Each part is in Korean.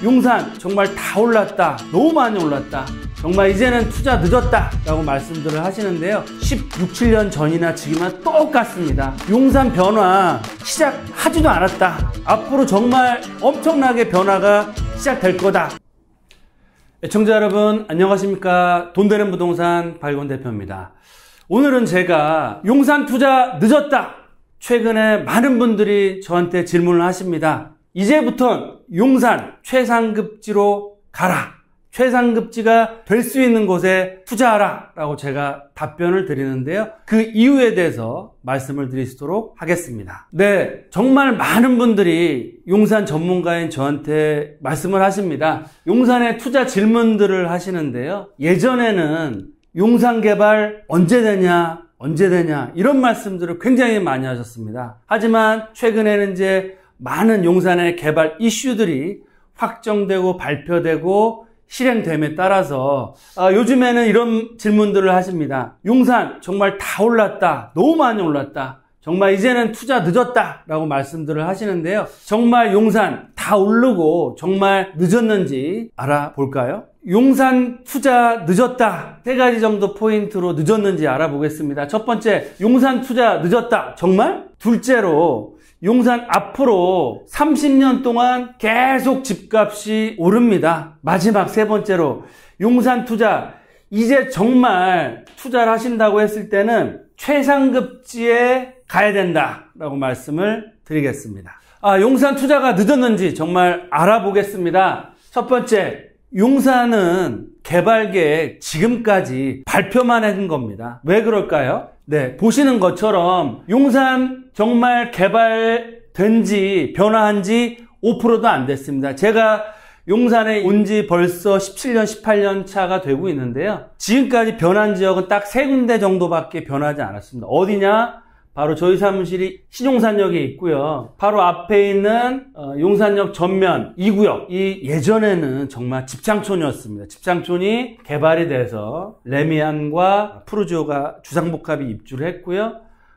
용산 정말 다 올랐다, 너무 많이 올랐다, 정말 이제는 투자 늦었다 라고 말씀들을 하시는데요, 16, 17년 전이나 지금이나 똑같습니다. 용산 변화 시작하지도 않았다, 앞으로 정말 엄청나게 변화가 시작될 거다. 애청자 여러분 안녕하십니까. 돈되는 부동산 박일권 대표입니다. 오늘은 제가 용산 투자 늦었다, 최근에 많은 분들이 저한테 질문을 하십니다. 이제부턴 용산 최상급지로 가라, 최상급지가 될 수 있는 곳에 투자하라 라고 제가 답변을 드리는데요, 그 이유에 대해서 말씀을 드리도록 하겠습니다. 네, 정말 많은 분들이 용산 전문가인 저한테 말씀을 하십니다. 용산에 투자 질문들을 하시는데요, 예전에는 용산 개발 언제 되냐 이런 말씀들을 굉장히 많이 하셨습니다. 하지만 최근에는 이제 많은 용산의 개발 이슈들이 확정되고 발표되고 실행됨에 따라서 요즘에는 이런 질문들을 하십니다. 용산 정말 다 올랐다, 너무 많이 올랐다, 정말 이제는 투자 늦었다 라고 말씀들을 하시는데요, 정말 용산 다 오르고 정말 늦었는지 알아볼까요? 용산 투자 늦었다, 3가지 정도 포인트로 늦었는지 알아보겠습니다. 첫 번째, 용산 투자 늦었다 정말? 둘째로, 용산 앞으로 30년 동안 계속 집값이 오릅니다. 마지막 세 번째로, 용산 투자 이제 정말 투자를 하신다고 했을 때는 최상급지에 가야 된다 라고 말씀을 드리겠습니다. 용산 투자가 늦었는지 정말 알아보겠습니다. 첫 번째, 용산은 개발계획 지금까지 발표만 한 겁니다. 왜 그럴까요? 네, 보시는 것처럼 용산 정말 개발된 지, 변화한 지 5%도 안 됐습니다. 제가 용산에 온 지 벌써 17년, 18년 차가 되고 있는데요, 지금까지 변한 지역은 딱 3군데 정도밖에 변하지 않았습니다. 어디냐? 바로 저희 사무실이 신용산역에 있고요, 바로 앞에 있는 용산역 전면 2구역, 이 예전에는 정말 집창촌이었습니다. 집창촌이 개발이 돼서 레미안과 푸르지오가 주상복합이 입주를 했고요,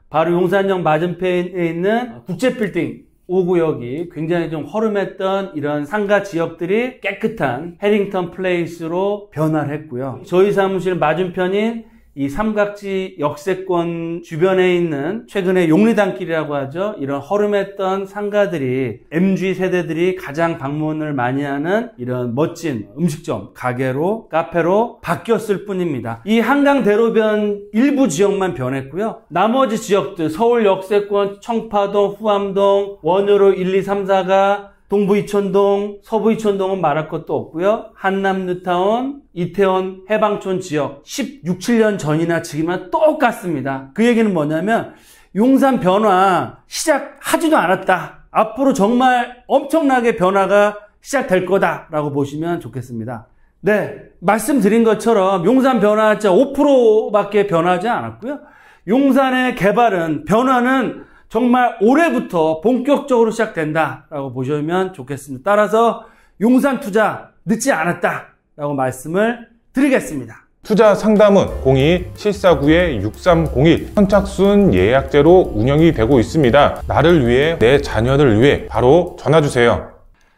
바로 용산역 맞은편에 있는 국제빌딩 5구역이 굉장히 좀 허름했던 이런 상가 지역들이 깨끗한 해링턴 플레이스로 변화를 했고요, 저희 사무실 맞은편인 이 삼각지 역세권 주변에 있는 최근에 용리단길이라고 하죠, 이런 허름했던 상가들이 MZ 세대들이 가장 방문을 많이 하는 이런 멋진 음식점, 가게로, 카페로 바뀌었을 뿐입니다. 이 한강대로변 일부 지역만 변했고요, 나머지 지역들, 서울 역세권, 청파동, 후암동, 원효로 1, 2, 3, 4가 동부 이촌동, 서부 이촌동은 말할 것도 없고요, 한남 뉴타운, 이태원 해방촌 지역 16, 17년 전이나 지금이나 똑같습니다. 그 얘기는 뭐냐면 용산 변화 시작하지도 않았다, 앞으로 정말 엄청나게 변화가 시작될 거다 라고 보시면 좋겠습니다. 네, 말씀드린 것처럼 용산 변화 5%밖에 변하지 않았고요, 용산의 개발은, 변화는 정말 올해부터 본격적으로 시작된다라고 보시면 좋겠습니다. 따라서 용산 투자 늦지 않았다라고 말씀을 드리겠습니다. 투자 상담은 02-749-6301 선착순 예약제로 운영이 되고 있습니다. 나를 위해, 내 자녀를 위해 바로 전화주세요.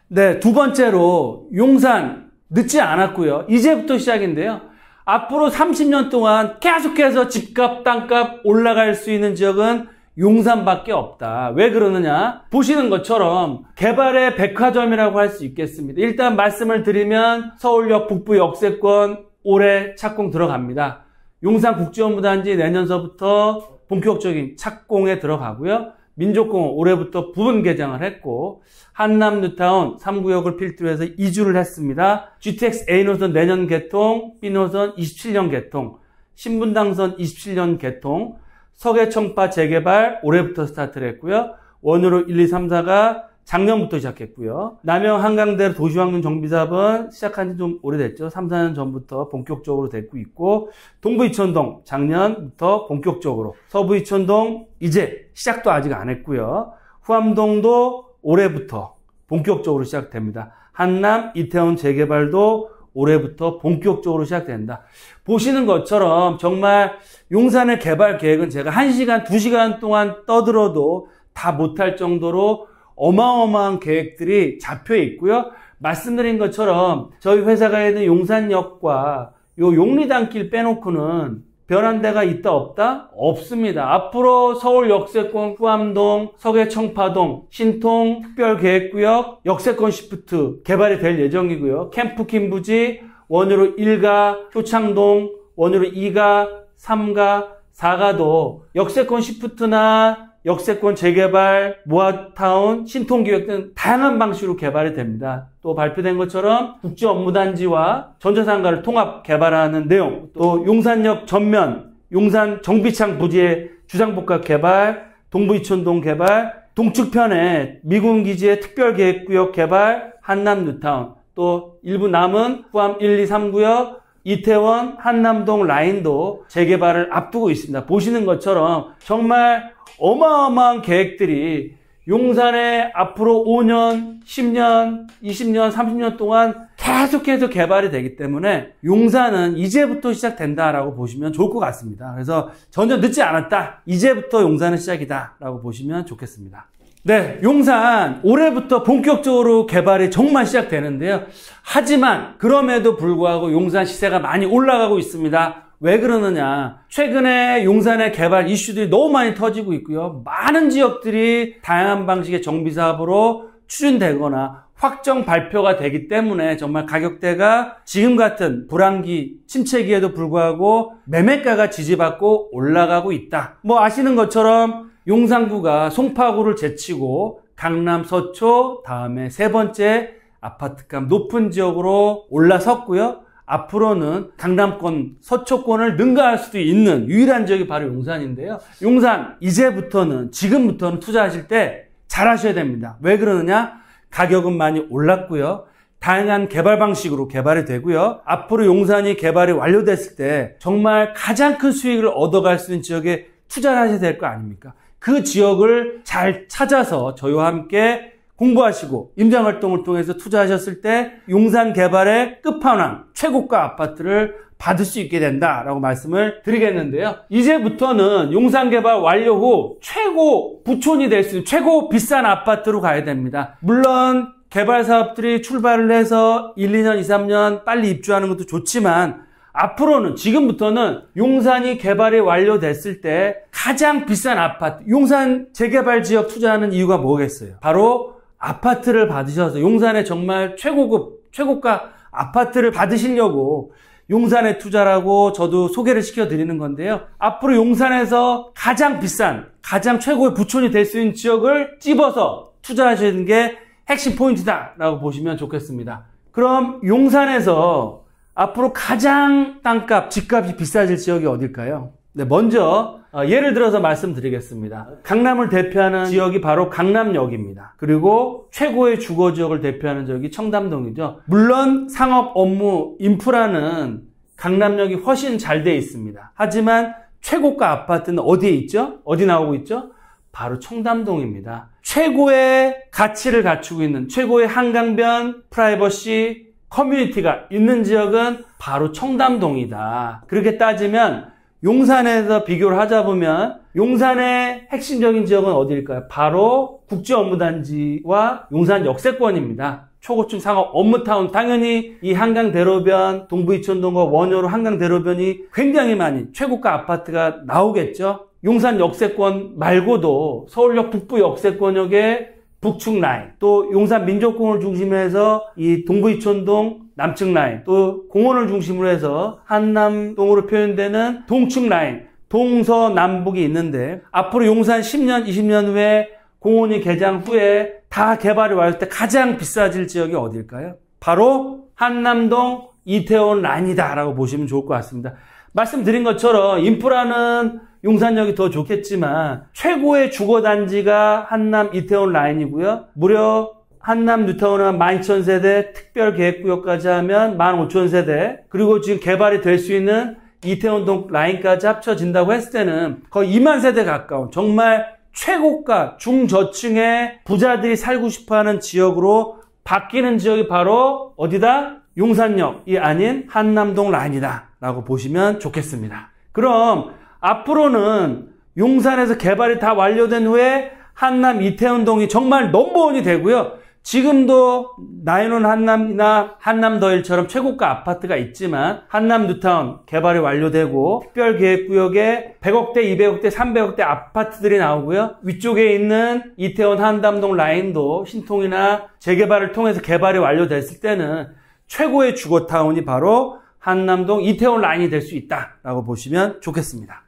네, 두 번째로 용산 늦지 않았고요, 이제부터 시작인데요, 앞으로 30년 동안 계속해서 집값, 땅값 올라갈 수 있는 지역은 용산밖에 없다. 왜 그러느냐? 보시는 것처럼 개발의 백화점이라고 할 수 있겠습니다. 일단 말씀을 드리면 서울역 북부 역세권 올해 착공 들어갑니다. 용산국제업무단지 내년서부터 본격적인 착공에 들어가고요, 민족공원 올해부터 부분 개장을 했고, 한남 뉴타운 3구역을 필두로 해서 이주를 했습니다. GTX A노선 내년 개통, B노선 27년 개통, 신분당선 27년 개통, 서계청파 재개발 올해부터 스타트를 했고요, 원효로 1, 2, 3, 4가 작년부터 시작했고요, 남영 한강대로 도시환경 정비사업은 시작한 지 좀 오래됐죠. 3, 4년 전부터 본격적으로 됐고 있고, 동부 이촌동 작년부터 본격적으로, 서부 이촌동 이제 시작도 아직 안 했고요, 후암동도 올해부터 본격적으로 시작됩니다. 한남 이태원 재개발도 올해부터 본격적으로 시작된다. 보시는 것처럼 정말 용산의 개발 계획은 제가 1시간, 2시간 동안 떠들어도 다 못할 정도로 어마어마한 계획들이 잡혀 있고요. 말씀드린 것처럼 저희 회사가 있는 용산역과 요 용리단길 빼놓고는 변한 데가 있다 없다? 없습니다. 앞으로 서울 역세권 후암동, 서계청파동, 신통 특별계획구역 역세권 시프트 개발이 될 예정이고요. 캠프킨 부지 원으로 1가, 효창동 원으로 2가, 3가, 4가도 역세권 시프트나 역세권 재개발, 모아타운, 신통기획 등 다양한 방식으로 개발이 됩니다. 또 발표된 것처럼 국제업무단지와 전자상가를 통합 개발하는 내용, 또 용산역 전면, 용산 정비창 부지의 주상복합 개발, 동부이촌동 개발, 동측편에 미군기지의 특별계획구역 개발, 한남 뉴타운, 또 일부 남은 후암 1, 2, 3구역, 이태원, 한남동 라인도 재개발을 앞두고 있습니다. 보시는 것처럼 정말 어마어마한 계획들이 용산에 앞으로 5년, 10년, 20년, 30년 동안 계속해서 개발이 되기 때문에 용산은 이제부터 시작된다라고 보시면 좋을 것 같습니다. 그래서 전혀 늦지 않았다. 이제부터 용산은 시작이다 라고 보시면 좋겠습니다. 네, 용산 올해부터 본격적으로 개발이 정말 시작되는데요. 하지만 그럼에도 불구하고 용산 시세가 많이 올라가고 있습니다. 왜 그러느냐? 최근에 용산의 개발 이슈들이 너무 많이 터지고 있고요. 많은 지역들이 다양한 방식의 정비사업으로 추진되거나 확정 발표가 되기 때문에 정말 가격대가 지금 같은 불황기, 침체기에도 불구하고 매매가가 지지받고 올라가고 있다. 뭐 아시는 것처럼 용산구가 송파구를 제치고 강남 서초, 다음에 세 번째 아파트값 높은 지역으로 올라섰고요. 앞으로는 강남권, 서초권을 능가할 수도 있는 유일한 지역이 바로 용산인데요. 용산 이제부터는, 지금부터는 투자하실 때 잘 하셔야 됩니다. 왜 그러느냐? 가격은 많이 올랐고요. 다양한 개발 방식으로 개발이 되고요. 앞으로 용산이 개발이 완료됐을 때 정말 가장 큰 수익을 얻어갈 수 있는 지역에 투자를 하셔야 될 거 아닙니까? 그 지역을 잘 찾아서 저희와 함께 공부하시고 임장활동을 통해서 투자하셨을 때 용산 개발의 끝판왕, 최고가 아파트를 받을 수 있게 된다라고 말씀을 드리겠는데요. 이제부터는 용산 개발 완료 후 최고 부촌이 될 수 있는 최고 비싼 아파트로 가야 됩니다. 물론 개발 사업들이 출발을 해서 1, 2년, 2, 3년 빨리 입주하는 것도 좋지만 앞으로는, 지금부터는 용산이 개발이 완료됐을 때 가장 비싼 아파트, 용산 재개발 지역 투자하는 이유가 뭐겠어요? 바로 아파트를 받으셔서 용산에 정말 최고급, 최고가 아파트를 받으시려고 용산에 투자라고 저도 소개를 시켜드리는 건데요. 앞으로 용산에서 가장 비싼, 가장 최고의 부촌이 될 수 있는 지역을 찝어서 투자하시는 게 핵심 포인트다라고 보시면 좋겠습니다. 그럼 용산에서 앞으로 가장 땅값, 집값이 비싸질 지역이 어딜까요? 네, 먼저 예를 들어서 말씀드리겠습니다. 강남을 대표하는 지역이 바로 강남역입니다. 그리고 최고의 주거지역을 대표하는 지역이 청담동이죠. 물론 상업, 업무, 인프라는 강남역이 훨씬 잘 돼 있습니다. 하지만 최고가 아파트는 어디에 있죠? 어디 나오고 있죠? 바로 청담동입니다. 최고의 가치를 갖추고 있는, 최고의 한강변, 프라이버시, 커뮤니티가 있는 지역은 바로 청담동이다. 그렇게 따지면 용산에서 비교를 하자 보면 용산의 핵심적인 지역은 어디일까요? 바로 국제업무단지와 용산 역세권입니다. 초고층 상업 업무타운, 당연히 이 한강대로변, 동부이촌동과 원효로 한강대로변이 굉장히 많이 최고가 아파트가 나오겠죠. 용산 역세권 말고도 서울역 북부 역세권역의 북측 라인, 또 용산 민족공원을 중심으로 해서 이 동부이촌동 남측 라인, 또 공원을 중심으로 해서 한남동으로 표현되는 동측 라인, 동서남북이 있는데 앞으로 용산 10년, 20년 후에 공원이 개장 후에 다 개발이 완료될 때 가장 비싸질 지역이 어딜까요? 바로 한남동, 이태원 라인이다라고 보시면 좋을 것 같습니다. 말씀드린 것처럼 인프라는 용산역이 더 좋겠지만 최고의 주거단지가 한남, 이태원 라인이고요. 무려 한남 뉴타운은 12,000세대, 특별계획구역까지 하면 15,000세대, 그리고 지금 개발이 될 수 있는 이태원동 라인까지 합쳐진다고 했을 때는 거의 2만 세대 가까운 정말 최고가 중저층의 부자들이 살고 싶어하는 지역으로 바뀌는 지역이 바로 어디다? 용산역이 아닌 한남동 라인이다 라고 보시면 좋겠습니다. 그럼 앞으로는 용산에서 개발이 다 완료된 후에 한남 이태원동이 정말 넘버원이 되고요. 지금도 나인원 한남이나 한남더힐처럼 최고가 아파트가 있지만 한남 뉴타운 개발이 완료되고 특별계획구역에 100억대, 200억대, 300억대 아파트들이 나오고요. 위쪽에 있는 이태원 한담동 라인도 신통이나 재개발을 통해서 개발이 완료됐을 때는 최고의 주거타운이 바로 한남동 이태원 라인이 될 수 있다라고 보시면 좋겠습니다.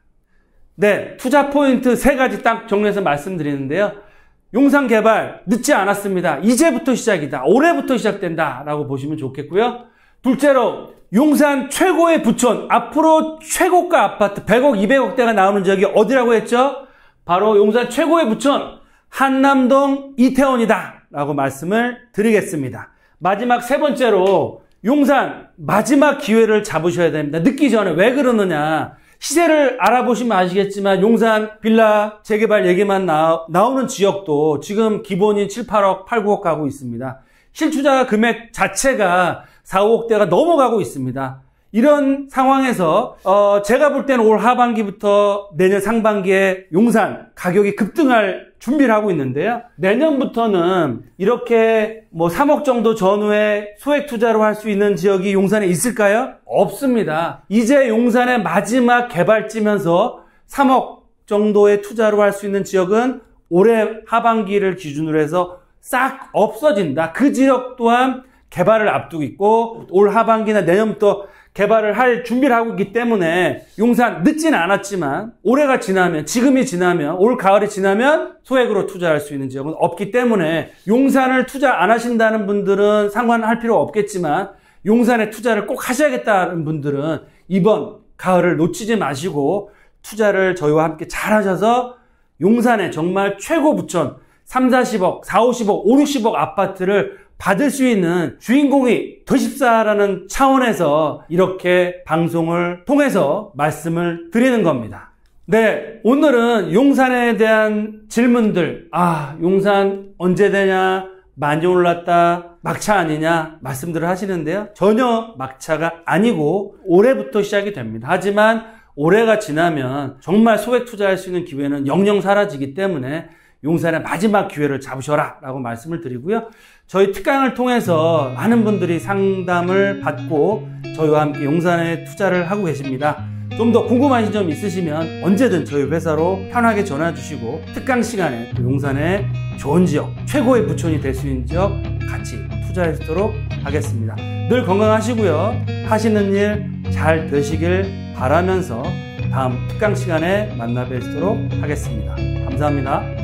네, 투자 포인트 3가지 딱 정리해서 말씀드리는데요. 용산 개발 늦지 않았습니다. 이제부터 시작이다. 올해부터 시작된다 라고 보시면 좋겠고요. 둘째로 용산 최고의 부촌, 앞으로 최고가 아파트 100억, 200억대가 나오는 지역이 어디라고 했죠? 바로 용산 최고의 부촌 한남동 이태원이다 라고 말씀을 드리겠습니다. 마지막 3번째로 용산 마지막 기회를 잡으셔야 됩니다. 늦기 전에. 왜 그러느냐, 시세를 알아보시면 아시겠지만 용산 빌라 재개발 얘기만 나오는 지역도 지금 기본인 7, 8억, 8, 9억 가고 있습니다. 실투자 금액 자체가 4, 5억대가 넘어가고 있습니다. 이런 상황에서 제가 볼 때는 올 하반기부터 내년 상반기에 용산 가격이 급등할 준비를 하고 있는데요. 내년부터는 이렇게 3억 정도 전후에 소액 투자로 할 수 있는 지역이 용산에 있을까요? 없습니다. 이제 용산의 마지막 개발지면서 3억 정도의 투자로 할 수 있는 지역은 올해 하반기를 기준으로 해서 싹 없어진다. 그 지역 또한 개발을 앞두고 있고 올 하반기나 내년부터 개발을 할 준비를 하고 있기 때문에 용산 늦지는 않았지만 올해가 지나면, 지금이 지나면, 올 가을이 지나면 소액으로 투자할 수 있는 지역은 없기 때문에 용산을 투자 안 하신다는 분들은 상관할 필요 없겠지만 용산에 투자를 꼭 하셔야겠다는 분들은 이번 가을을 놓치지 마시고 투자를 저희와 함께 잘 하셔서 용산에 정말 최고 부촌 3, 40억, 4, 50억, 5, 60억 아파트를 받을 수 있는 주인공이 되십사라는 차원에서 이렇게 방송을 통해서 말씀을 드리는 겁니다. 네, 오늘은 용산에 대한 질문들, 용산 언제 되냐, 많이 올랐다, 막차 아니냐 말씀들을 하시는데요. 전혀 막차가 아니고 올해부터 시작이 됩니다. 하지만 올해가 지나면 정말 소액 투자할 수 있는 기회는 영영 사라지기 때문에 용산의 마지막 기회를 잡으셔라 라고 말씀을 드리고요. 저희 특강을 통해서 많은 분들이 상담을 받고 저희와 함께 용산에 투자를 하고 계십니다. 좀 더 궁금하신 점 있으시면 언제든 저희 회사로 편하게 전화 주시고 특강 시간에 또 용산의 좋은 지역, 최고의 부촌이 될 수 있는 지역 같이 투자하도록 하겠습니다. 늘 건강하시고요. 하시는 일 잘 되시길 바라면서 다음 특강 시간에 만나 뵙도록 하겠습니다. 감사합니다.